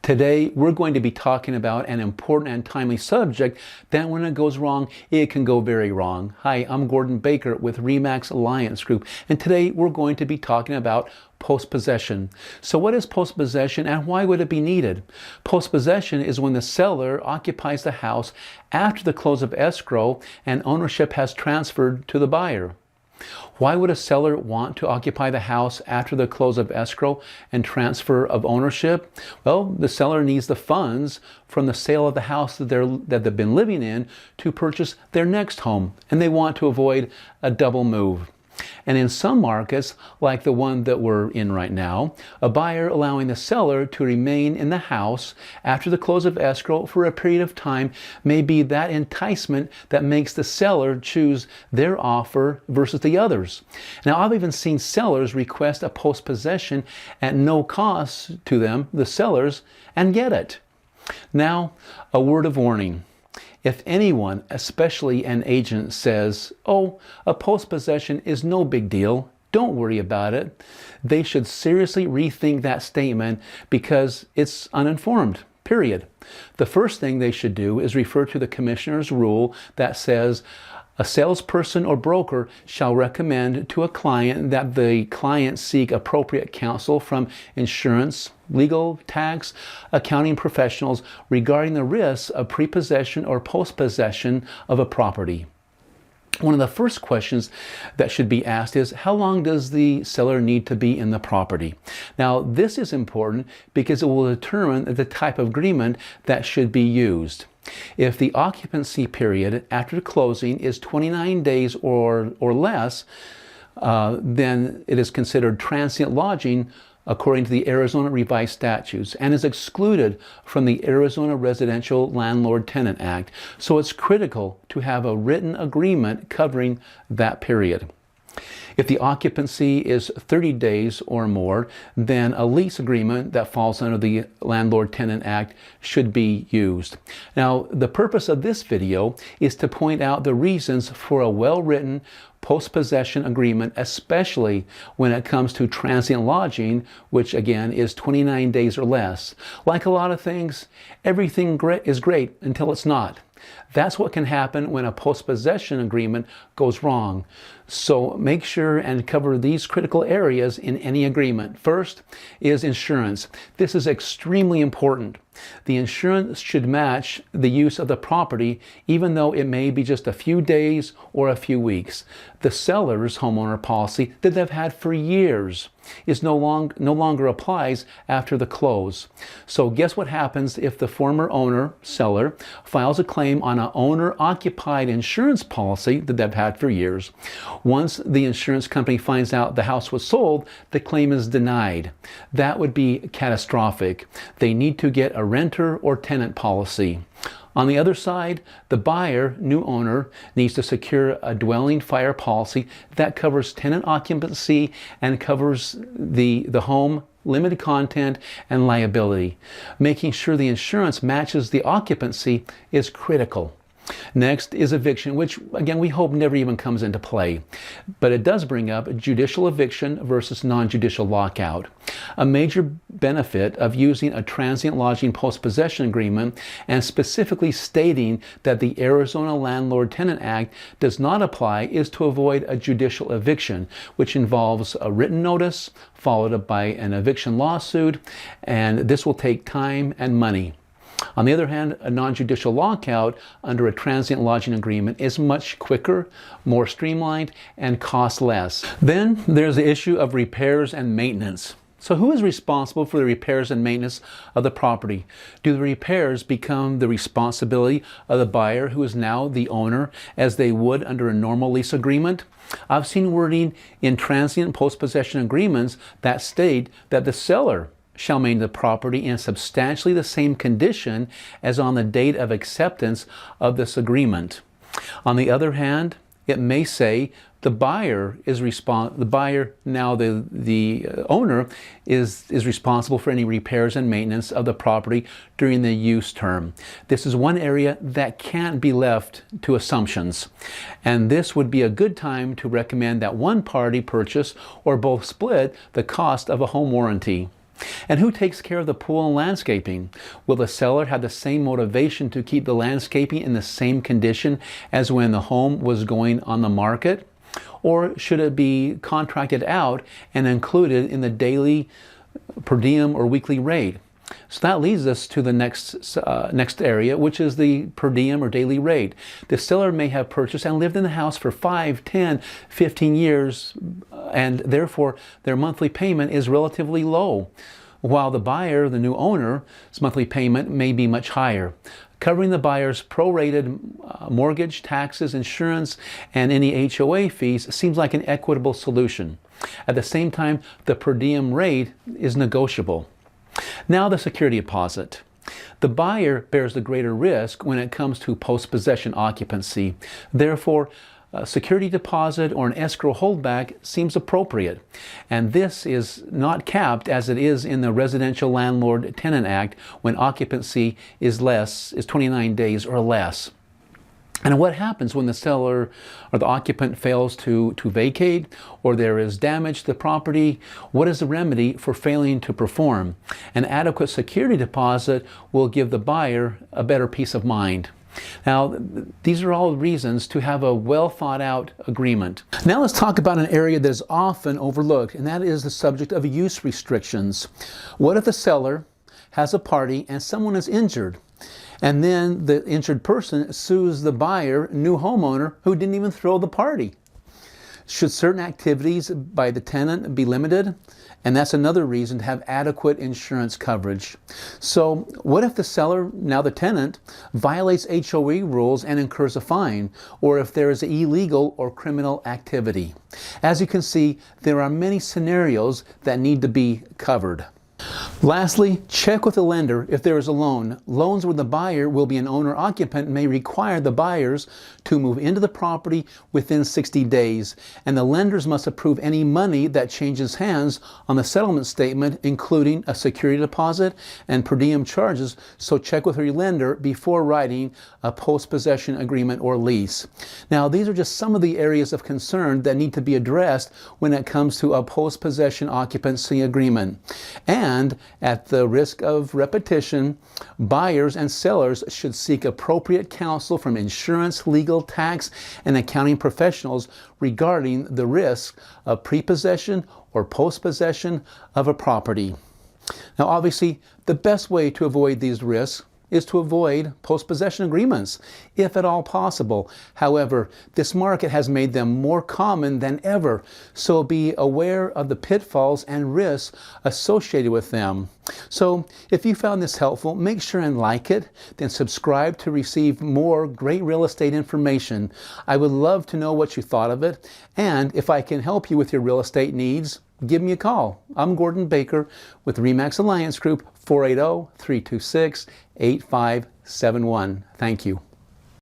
Today, we're going to be talking about an important and timely subject that when it goes wrong, it can go very wrong. Hi, I'm Gordon Baker with Remax Alliance Group, and today we're going to be talking about post-possession. So what is post-possession and why would it be needed? Post-possession is when the seller occupies the house after the close of escrow and ownership has transferred to the buyer. Why would a seller want to occupy the house after the close of escrow and transfer of ownership? Well, the seller needs the funds from the sale of the house that they've been living in to purchase their next home, and they want to avoid a double move. And in some markets, like the one that we're in right now, a buyer allowing the seller to remain in the house after the close of escrow for a period of time may be that enticement that makes the seller choose their offer versus the others. Now, I've even seen sellers request a post-possession at no cost to them, the sellers, and get it. Now, a word of warning. If anyone, especially an agent, says, "Oh, a post-possession is no big deal, don't worry about it," they should seriously rethink that statement because it's uninformed, period. The first thing they should do is refer to the commissioner's rule that says, "A salesperson or broker shall recommend to a client that the client seek appropriate counsel from insurance, legal, tax, accounting professionals regarding the risks of prepossession or post-possession of a property." One of the first questions that should be asked is, how long does the seller need to be in the property? Now, this is important because it will determine the type of agreement that should be used. If the occupancy period after closing is 29 days or less, then it is considered transient lodging according to the Arizona Revised Statutes and is excluded from the Arizona Residential Landlord-Tenant Act. So it's critical to have a written agreement covering that period. If the occupancy is 30 days or more, then a lease agreement that falls under the Landlord-Tenant Act should be used. Now, the purpose of this video is to point out the reasons for a well-written post-possession agreement, especially when it comes to transient lodging, which again is 29 days or less. Like a lot of things, everything is great until it's not. That's what can happen when a post-possession agreement goes wrong. So make sure and cover these critical areas in any agreement. First is insurance. This is extremely important. The insurance should match the use of the property, even though it may be just a few days or a few weeks. The seller's homeowner policy that they've had for years is no longer applies after the close. So guess what happens if the former owner, seller, files a claim on an owner-occupied insurance policy that they've had for years? Once the insurance company finds out the house was sold, the claim is denied. That would be catastrophic. They need to get a renter or tenant policy. On the other side, the buyer, new owner, needs to secure a dwelling fire policy that covers tenant occupancy and covers the home, limited content, and liability. Making sure the insurance matches the occupancy is critical. Next is eviction, which again we hope never even comes into play. But it does bring up judicial eviction versus non-judicial lockout. A major benefit of using a transient lodging post-possession agreement and specifically stating that the Arizona Landlord-Tenant Act does not apply is to avoid a judicial eviction, which involves a written notice followed up by an eviction lawsuit, and this will take time and money. On the other hand, a non-judicial lockout under a transient lodging agreement is much quicker, more streamlined, and costs less. Then there's the issue of repairs and maintenance. So who is responsible for the repairs and maintenance of the property? Do the repairs become the responsibility of the buyer, who is now the owner, as they would under a normal lease agreement? I've seen wording in transient post-possession agreements that state that the seller shall maintain the property in substantially the same condition as on the date of acceptance of this agreement. On the other hand, it may say the buyer is the owner is responsible for any repairs and maintenance of the property during the use term. This is one area that can't be left to assumptions, and this would be a good time to recommend that one party purchase or both split the cost of a home warranty. And who takes care of the pool and landscaping? Will the seller have the same motivation to keep the landscaping in the same condition as when the home was going on the market? Or should it be contracted out and included in the daily, per diem, or weekly rate? So that leads us to the next area, which is the per diem or daily rate. The seller may have purchased and lived in the house for 5, 10, 15 years, and therefore their monthly payment is relatively low, while the buyer, the new owner's monthly payment may be much higher. Covering the buyer's prorated mortgage, taxes, insurance, and any HOA fees seems like an equitable solution. At the same time, the per diem rate is negotiable. Now the security deposit. The buyer bears the greater risk when it comes to post-possession occupancy. Therefore, a security deposit or an escrow holdback seems appropriate. And this is not capped as it is in the Residential Landlord Tenant Act when occupancy is 29 days or less. And what happens when the seller or the occupant fails to vacate, or there is damage to the property? What is the remedy for failing to perform? An adequate security deposit will give the buyer a better peace of mind. Now, these are all reasons to have a well thought out agreement. Now let's talk about an area that is often overlooked, and that is the subject of use restrictions. What if the seller has a party and someone is injured? And then the injured person sues the buyer, new homeowner, who didn't even throw the party. Should certain activities by the tenant be limited? And that's another reason to have adequate insurance coverage. So what if the seller, now the tenant, violates HOA rules and incurs a fine, or if there is illegal or criminal activity? As you can see, there are many scenarios that need to be covered. Lastly, check with the lender if there is a loan. Loans where the buyer will be an owner-occupant may require the buyers to move into the property within 60 days, and the lenders must approve any money that changes hands on the settlement statement, including a security deposit and per diem charges, so check with your lender before writing a post-possession agreement or lease. Now, these are just some of the areas of concern that need to be addressed when it comes to a post-possession occupancy agreement. And at the risk of repetition, buyers and sellers should seek appropriate counsel from insurance, legal, tax, and accounting professionals regarding the risk of prepossession or post-possession of a property. Now, obviously, the best way to avoid these risks is to avoid post-possession agreements, if at all possible. However, this market has made them more common than ever, so be aware of the pitfalls and risks associated with them. So, if you found this helpful, make sure and like it, then subscribe to receive more great real estate information. I would love to know what you thought of it, and if I can help you with your real estate needs, give me a call. I'm Gordon Baker with RE/MAX Alliance Group, 480-326-8571. Thank you.